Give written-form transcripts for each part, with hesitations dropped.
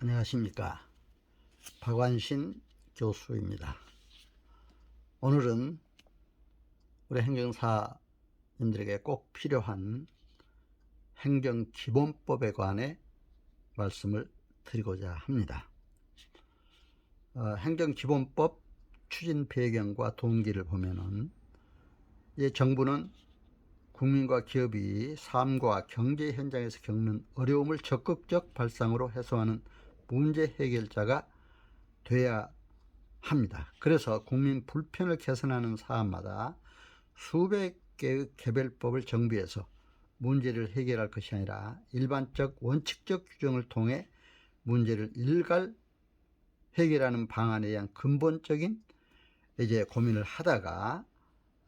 안녕하십니까. 박완신 교수입니다. 오늘은 우리 행정사님들에게 꼭 필요한 행정기본법에 관해 말씀을 드리고자 합니다. 행정기본법 추진 배경과 동기를 보면은 정부는 국민과 기업이 삶과 경제 현장에서 겪는 어려움을 적극적 발상으로 해소하는 문제 해결자가 돼야 합니다. 그래서 국민 불편을 개선하는 사안마다 수백 개의 개별법을 정비해서 문제를 해결할 것이 아니라 일반적 원칙적 규정을 통해 문제를 일괄 해결하는 방안에 대한 근본적인 고민을 하다가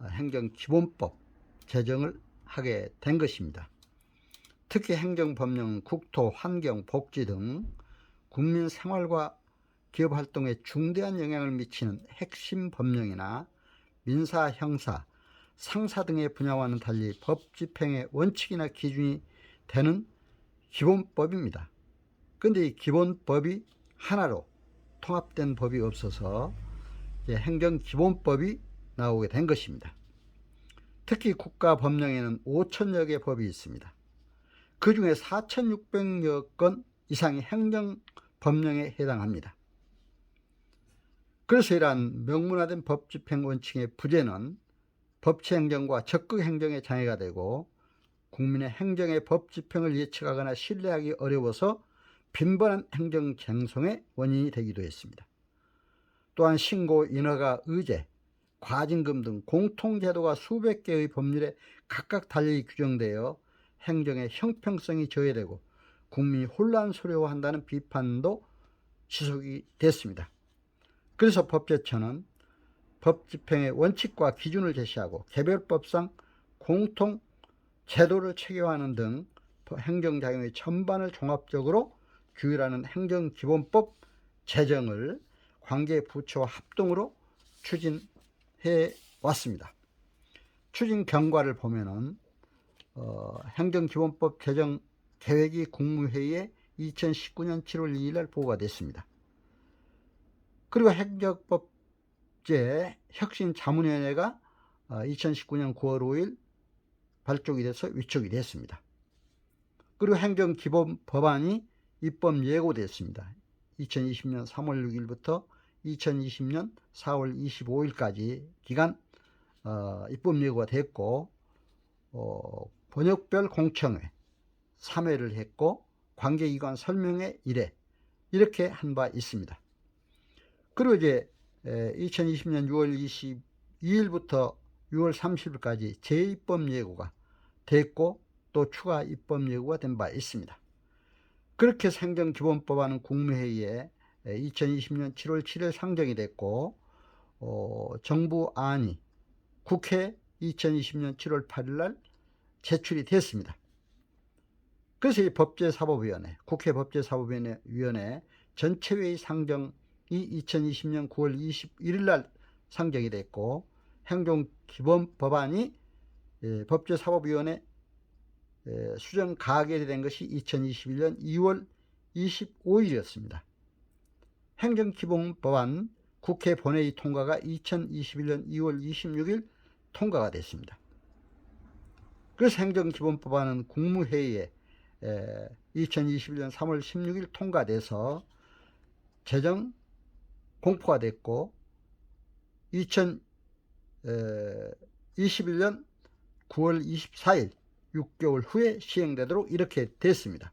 행정기본법 제정을 하게 된 것입니다. 특히 행정법령은 국토, 환경, 복지 등 국민 생활과 기업 활동에 중대한 영향을 미치는 핵심 법령이나 민사, 형사, 상사 등의 분야와는 달리 법 집행의 원칙이나 기준이 되는 기본법입니다. 그런데 이 기본법이 하나로 통합된 법이 없어서 행정기본법이 나오게 된 것입니다. 특히 국가법령에는 5천여 개 법이 있습니다. 그 중에 4,600여 건 이상이 행정법령에 해당합니다. 그래서 이러한 명문화된 법 집행 원칙의 부재는 법치행정과 적극행정에 장애가 되고 국민의 행정의 법 집행을 예측하거나 신뢰하기 어려워서 빈번한 행정쟁송의 원인이 되기도 했습니다. 또한 신고, 인허가, 의제, 과징금 등 공통제도가 수백 개의 법률에 각각 달리 규정되어 행정의 형평성이 저해되고 국민이 혼란스러워한다는 비판도 지속이 됐습니다. 그래서 법제처는 법 집행의 원칙과 기준을 제시하고 개별법상 공통 제도를 체계화하는 등 행정작용의 전반을 종합적으로 규율하는 행정기본법 제정을 관계 부처와 합동으로 추진해 왔습니다. 추진 경과를 보면은 행정기본법 제정 계획이 국무회의에 2019년 7월 2일 날 보고가 됐습니다. 그리고 행정법제 혁신자문위원회가 2019년 9월 5일 발족이 돼서 위촉이 됐습니다. 그리고 행정기본법안이 입법 예고됐습니다. 2020년 3월 6일부터 2020년 4월 25일까지 기간 입법 예고가 됐고 번역별 공청회 3회를 했고 관계기관 설명회 1회 이렇게 한 바 있습니다. 그리고 2020년 6월 22일부터 6월 30일까지 재입법 예고가 됐고 또 추가 입법 예고가 된 바 있습니다. 그렇게 해서 행정기본법안은 국무회의에 2020년 7월 7일 상정이 됐고 정부안이 국회 2020년 7월 8일 날 제출이 됐습니다. 그래서 이 법제사법위원회, 국회 법제사법위원회 전체회의 상정이 2020년 9월 21일 날 상정이 됐고 행정기본법안이 법제사법위원회 수정 가결된 것이 2021년 2월 25일이었습니다. 행정기본법안 국회 본회의 통과가 2021년 2월 26일 통과가 됐습니다. 그래서 행정기본법안은 국무회의에 2021년 3월 16일 통과돼서 제정 공포가 됐고 2021년 9월 24일 6개월 후에 시행되도록 이렇게 됐습니다.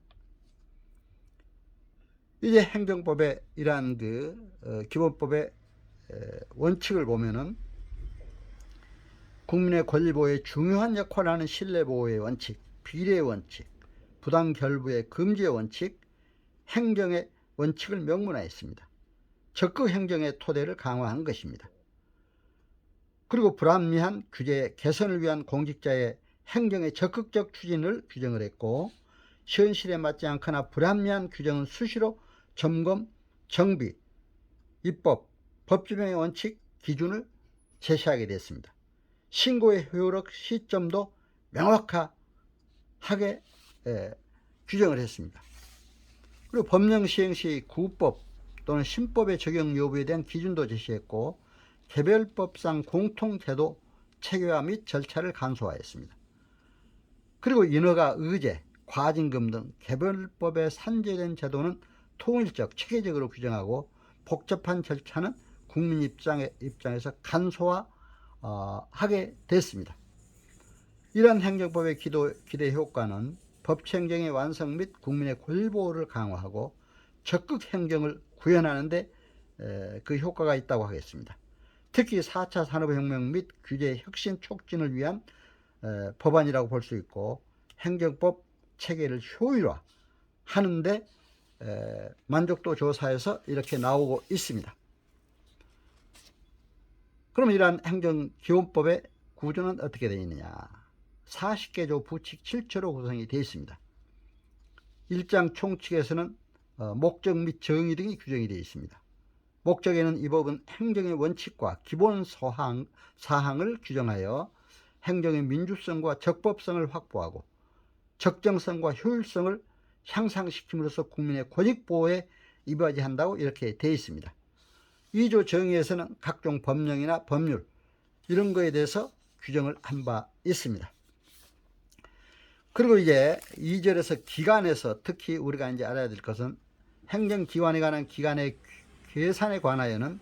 이제 행정법의 이러한 기본법의 원칙을 보면은 국민의 권리 보호에 중요한 역할을 하는 신뢰 보호의 원칙, 비례의 원칙, 부당 결부의 금지의 원칙, 행정의 원칙을 명문화했습니다. 적극 행정의 토대를 강화한 것입니다. 그리고 불합리한 규제 개선을 위한 공직자의 행정의 적극적 추진을 규정을 했고 현실에 맞지 않거나 불합리한 규정은 수시로 점검, 정비, 입법, 법집행의 원칙, 기준을 제시하게 됐습니다. 신고의 효력 시점도 명확하게 규정을 했습니다. 그리고 법령 시행 시 구법 또는 신법의 적용 여부에 대한 기준도 제시했고 개별법상 공통제도 체계화 및 절차를 간소화했습니다. 그리고 인허가, 의제, 과징금 등 개별법에 산재된 제도는 통일적, 체계적으로 규정하고 복잡한 절차는 국민 입장에서 간소화하게 됐습니다. 이러한 행정법의 기대 효과는 법치행정의 완성 및 국민의 권리보호를 강화하고 적극 행정을 구현하는 데 그 효과가 있다고 하겠습니다. 특히 4차 산업혁명 및 규제 혁신 촉진을 위한 법안이라고 볼 수 있고 행정법 체계를 효율화하는데 만족도 조사에서 이렇게 나오고 있습니다. 그럼 이러한 행정기본법의 구조는 어떻게 되어 있느냐? 40개조 부칙 7조로 구성이 되어 있습니다. 1장 총칙에서는 목적 및 정의 등이 규정이 되어 있습니다. 목적에는 이 법은 행정의 원칙과 기본 사항을 규정하여 행정의 민주성과 적법성을 확보하고 적정성과 효율성을 향상시킴으로써 국민의 권익보호에 이바지한다고 이렇게 되어 있습니다. 2조 정의에서는 각종 법령이나 법률 이런 거에 대해서 규정을 한 바 있습니다. 그리고 이제 2절에서 기관에서 특히 우리가 이제 알아야 될 것은 행정기관에 관한 기관의 계산에 관하여는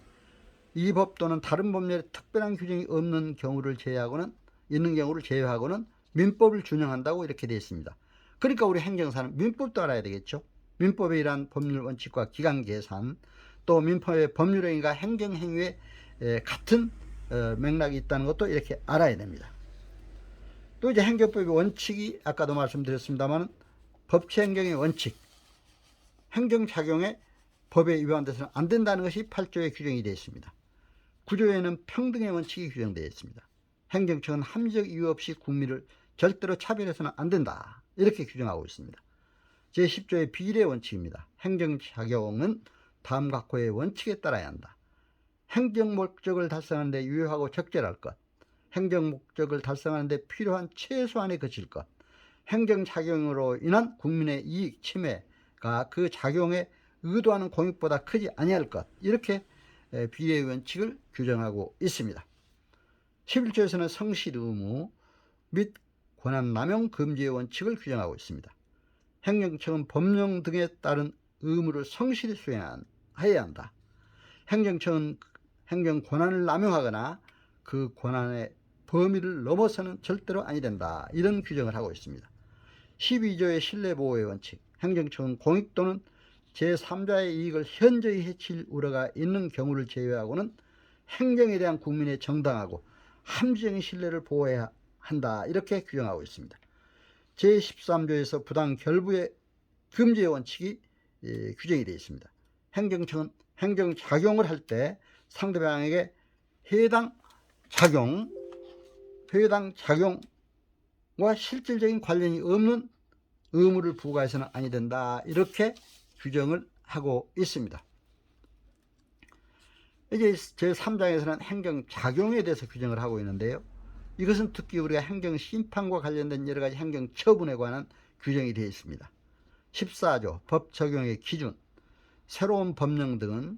이 법 또는 다른 법률에 특별한 규정이 없는 경우를 제외하고는 민법을 준용한다고 이렇게 되어 있습니다. 그러니까 우리 행정사는 민법도 알아야 되겠죠. 민법에 이러한 법률 원칙과 기관 계산 또 민법의 법률행위가 행정행위에 같은 맥락이 있다는 것도 이렇게 알아야 됩니다. 또 이제 행정법의 원칙이 아까도 말씀드렸습니다만 법치행정의 원칙, 행정작용에 법에 위반돼서는 안 된다는 것이 8조에 규정이 되어 있습니다. 9조에는 평등의 원칙이 규정되어 있습니다. 행정청은 합리적 이유 없이 국민을 절대로 차별해서는 안 된다. 이렇게 규정하고 있습니다. 제10조의 비례 원칙입니다. 행정작용은 다음 각호의 원칙에 따라야 한다. 행정 목적을 달성하는 데 유효하고 적절할 것, 행정 목적을 달성하는 데 필요한 최소한에 그칠 것, 행정작용으로 인한 국민의 이익 침해가 그 작용에 의도하는 공익보다 크지 아니할 것, 이렇게 비례 원칙을 규정하고 있습니다. 11조에서는 성실 의무 및 권한 남용 금지의 원칙을 규정하고 있습니다. 행정청은 법령 등에 따른 의무를 성실히 수행해야 한다. 행정청은 행정 권한을 남용하거나 그 권한의 범위를 넘어서는 절대로 아니 된다. 이런 규정을 하고 있습니다. 12조의 신뢰보호의 원칙, 행정청은 공익 또는 제3자의 이익을 현저히 해칠 우려가 있는 경우를 제외하고는 행정에 대한 국민의 정당하고 합리적인 신뢰를 보호해야 한다. 이렇게 규정하고 있습니다. 제13조에서 부당 결부의 금지의 원칙이 규정이 되어 있습니다. 행정청은 행정작용을 할 때 상대방에게 해당 작용과 실질적인 관련이 없는 의무를 부과해서는 아니 된다. 이렇게 규정을 하고 있습니다. 이제 제3장에서는 행정작용에 대해서 규정을 하고 있는데요. 이것은 특히 우리가 행정심판과 관련된 여러가지 행정처분에 관한 규정이 되어 있습니다. 14조 법 적용의 기준, 새로운 법령 등의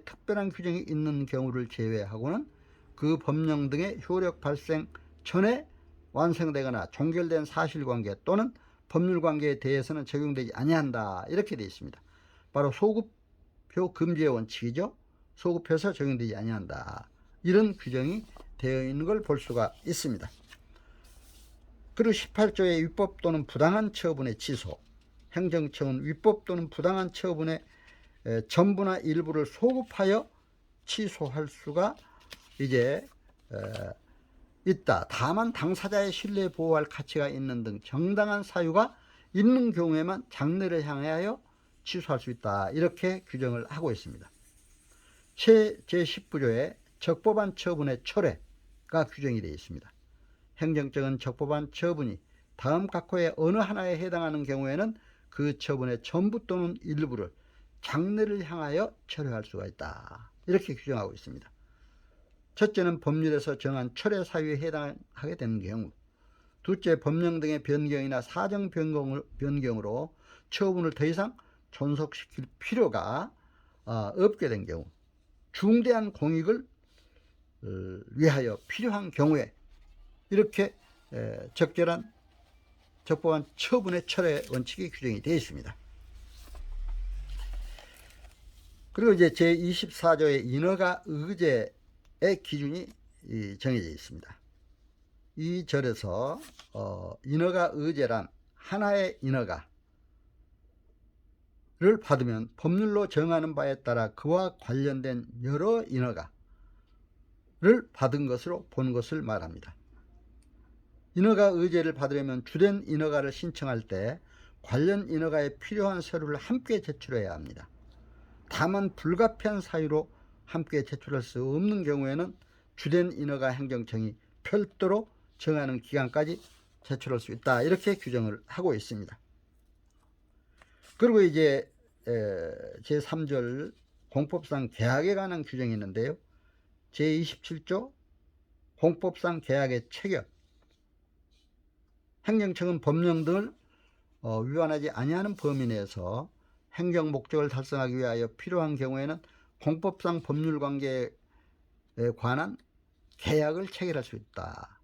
특별한 규정이 있는 경우를 제외하고는 그 법령 등의 효력 발생 전에 완성되거나 종결된 사실관계 또는 법률관계에 대해서는 적용되지 아니한다. 이렇게 되어 있습니다. 바로 소급표 금지의 원칙이죠. 소급해서 적용되지 아니한다. 이런 규정이 되어 있는 걸 볼 수가 있습니다. 그리고 18조의 위법 또는 부당한 처분의 취소, 행정청은 위법 또는 부당한 처분의 전부나 일부를 소급하여 취소할 수가 이제 있다. 다만 당사자의 신뢰 보호할 가치가 있는 등 정당한 사유가 있는 경우에만 장래를 향하여 취소할 수 있다. 이렇게 규정을 하고 있습니다. 제19조에 적법한 처분의 철회가 규정이 되어 있습니다. 행정청은 적법한 처분이 다음 각호의 어느 하나에 해당하는 경우에는 그 처분의 전부 또는 일부를 장래를 향하여 철회할 수가 있다. 이렇게 규정하고 있습니다. 첫째는 법률에서 정한 철회 사유에 해당하게 되는 경우, 둘째 법령 등의 변경이나 사정 변경으로 처분을 더 이상 존속시킬 필요가 없게 된 경우, 중대한 공익을 위하여 필요한 경우에 이렇게 적절한 적법한 처분의 철회 원칙이 규정이 되어 있습니다. 그리고 이제 제24조의 인허가 의제의 기준이 정해져 있습니다. 이 절에서 인허가 의제란 하나의 인허가를 받으면 법률로 정하는 바에 따라 그와 관련된 여러 인허가를 받은 것으로 본 것을 말합니다. 인허가 의제를 받으려면 주된 인허가를 신청할 때 관련 인허가에 필요한 서류를 함께 제출해야 합니다. 다만 불가피한 사유로 함께 제출할 수 없는 경우에는 주된 인허가 행정청이 별도로 정하는 기간까지 제출할 수 있다, 이렇게 규정을 하고 있습니다. 그리고 이제 제3절 공법상 계약에 관한 규정이 있는데요. 제27조 공법상 계약의 체결, 행정청은 법령 등을 위반하지 아니하는 범위 내에서 행정 목적을 달성하기 위하여 필요한 경우에는 공법상 법률 관계에 관한 계약을 체결할 수 있다.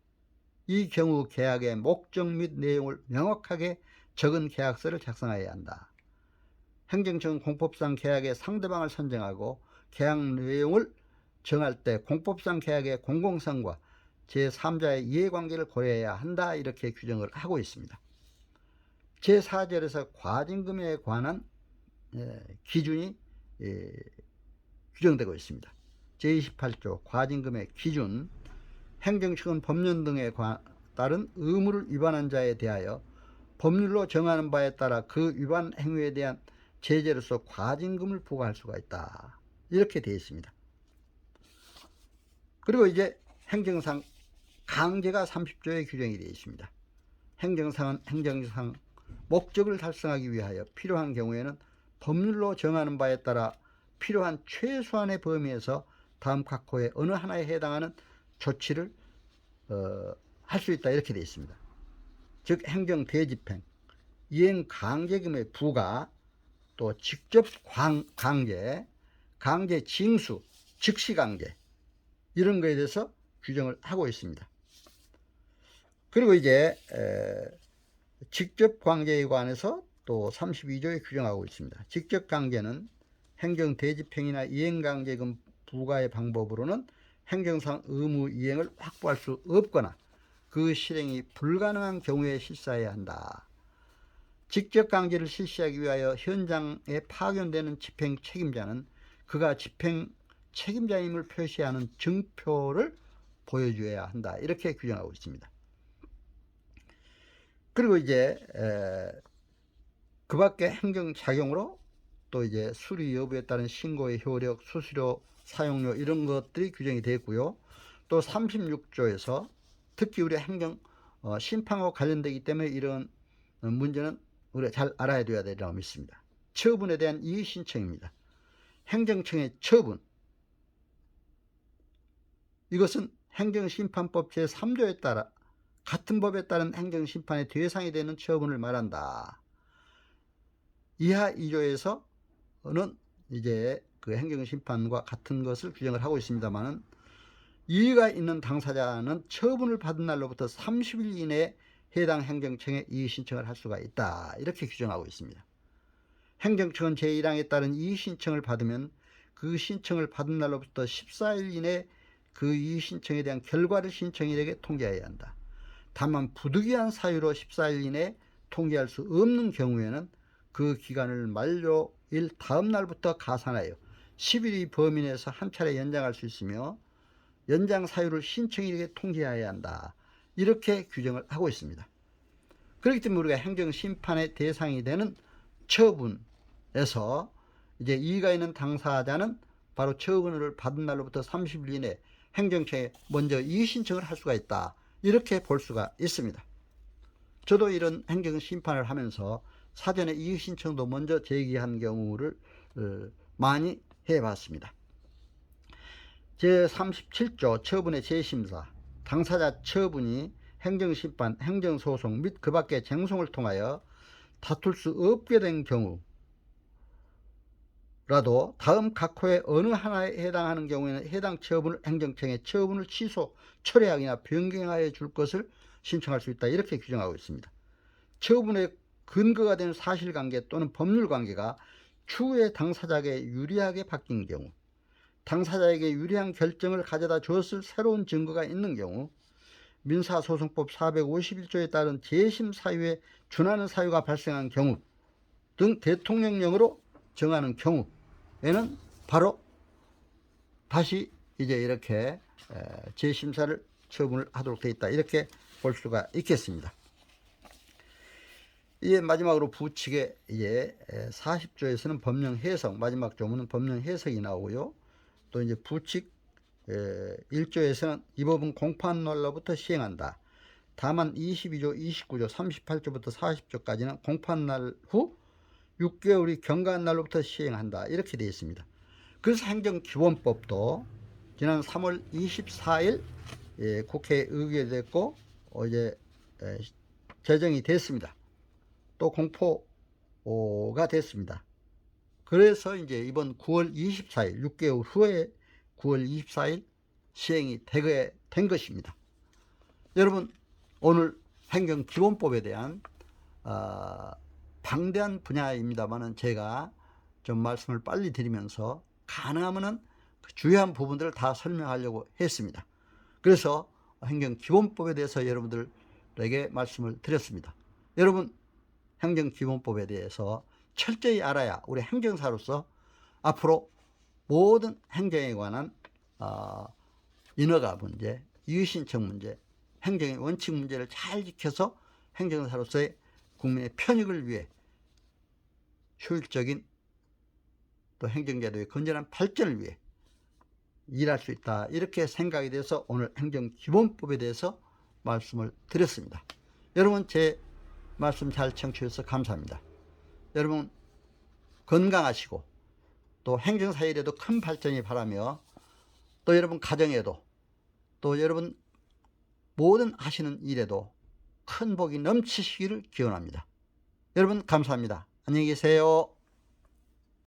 이 경우 계약의 목적 및 내용을 명확하게 적은 계약서를 작성해야 한다. 행정청은 공법상 계약의 상대방을 선정하고 계약 내용을 정할 때 공법상 계약의 공공성과 제3자의 이해관계를 고려해야 한다, 이렇게 규정을 하고 있습니다. 제4절에서 과징금에 관한 기준이 규정되고 있습니다. 제28조 과징금의 기준, 행정청은 법령 등에 따른 의무를 위반한 자에 대하여 법률로 정하는 바에 따라 그 위반 행위에 대한 제재로서 과징금을 부과할 수가 있다, 이렇게 되어 있습니다. 그리고 이제 행정상 강제가 30조에 규정이 되어 있습니다. 행정상은 행정상 목적을 달성하기 위하여 필요한 경우에는 법률로 정하는 바에 따라 필요한 최소한의 범위에서 다음 각호의 어느 하나에 해당하는 조치를 할 수 있다, 이렇게 되어 있습니다. 즉 행정 대집행, 이행 강제금의 부과, 또 직접 강제, 강제 징수, 즉시 강제, 이런 거에 대해서 규정을 하고 있습니다. 그리고 이제 직접 강제에 관해서 또 32조에 규정하고 있습니다. 직접 강제는 행정 대집행이나 이행 강제금 부과의 방법으로는 행정상 의무 이행을 확보할 수 없거나 그 실행이 불가능한 경우에 실시해야 한다. 직접 강제를 실시하기 위하여 현장에 파견되는 집행 책임자는 그가 집행 책임자임을 표시하는 증표를 보여줘야 한다, 이렇게 규정하고 있습니다. 그리고 이제 그 밖에 행정작용으로 또 이제 수리 여부에 따른 신고의 효력, 수수료, 사용료, 이런 것들이 규정이 되어 있고요. 또 36조에서 특히 우리 행정 심판과 관련되기 때문에 이런 문제는 우리가 잘 알아야 되리라고 믿습니다. 처분에 대한 이의 신청입니다. 행정청의 처분, 이것은 행정심판법 제3조에 따라 같은 법에 따른 행정심판의 대상이 되는 처분을 말한다. 이하 2조에서는 이제 그 행정심판과 같은 것을 규정을 하고 있습니다만은, 이의가 있는 당사자는 처분을 받은 날로부터 30일 이내에 해당 행정청에 이의 신청을 할 수가 있다, 이렇게 규정하고 있습니다. 행정청은 제1항에 따른 이의 신청을 받으면 그 신청을 받은 날로부터 14일 이내에 그 이의 신청에 대한 결과를 신청인에게 통지해야 한다. 다만 부득이한 사유로 14일 이내에 통지할 수 없는 경우에는 그 기간을 만료일 다음 날부터 가산하여 10일의 범위 내에서 한 차례 연장할 수 있으며 연장 사유를 신청인에게 통지해야 한다, 이렇게 규정을 하고 있습니다. 그렇기 때문에 우리가 행정심판의 대상이 되는 처분에서 이제 이의가 있는 당사자는 바로 처분을 받은 날로부터 30일 이내 행정청에 먼저 이의 신청을 할 수가 있다, 이렇게 볼 수가 있습니다. 저도 이런 행정심판을 하면서 사전에 이의 신청도 먼저 제기한 경우를 많이 해봤습니다. 제37조 처분의 재심사, 당사자 처분이 행정심판, 행정소송 및 그 밖의 쟁송을 통하여 다툴 수 없게 된 경우, 라도 다음 각 호의 어느 하나에 해당하는 경우에는 해당 처분을 행정청에 처분을 취소, 철회하거나 변경하여 줄 것을 신청할 수 있다. 이렇게 규정하고 있습니다. 처분의 근거가 되는 사실관계 또는 법률관계가 추후에 당사자에게 유리하게 바뀐 경우, 당사자에게 유리한 결정을 가져다 주었을 새로운 증거가 있는 경우, 민사소송법 451조에 따른 재심 사유에 준하는 사유가 발생한 경우 등 대통령령으로 정하는 경우에는 바로 다시 이제 이렇게 재심사를 처분을 하도록 되어 있다. 이렇게 볼 수가 있겠습니다. 이제 마지막으로 부칙의 이제 40조에서는 법령 해석, 마지막 조문은 법령 해석이 나오고요. 또 이제 부칙 1조에서는 이 법은 공판 날로부터 시행한다. 다만 22조, 29조, 38조부터 40조까지는 공판날 후 6개월이 경과한 날로부터 시행한다. 이렇게 되어 있습니다. 그래서 행정기본법도 지난 3월 24일 국회에 의결됐고 이제 제정이 됐습니다. 또 공포가 됐습니다. 그래서 이제 이번 9월 24일 6개월 후에 9월 24일 시행이 되게 된 것입니다. 여러분, 오늘 행정기본법에 대한 방대한 분야입니다만은 제가 좀 말씀을 빨리 드리면서 가능하면은 그 주요한 부분들을 다 설명하려고 했습니다. 그래서 행정기본법에 대해서 여러분들에게 말씀을 드렸습니다. 여러분, 행정기본법에 대해서 철저히 알아야 우리 행정사로서 앞으로 모든 행정에 관한 인허가 문제, 이의신청 문제, 행정의 원칙 문제를 잘 지켜서 행정사로서의 국민의 편익을 위해 효율적인 또 행정제도의 건전한 발전을 위해 일할 수 있다. 이렇게 생각이 돼서 오늘 행정기본법에 대해서 말씀을 드렸습니다. 여러분, 제 말씀 잘 청취해 주셔서 감사합니다. 여러분 건강하시고 또 행정사일에도 큰 발전이 바라며 또 여러분 가정에도 또 여러분 모든 하시는 일에도 큰 복이 넘치시기를 기원합니다. 여러분 감사합니다. 안녕히 계세요.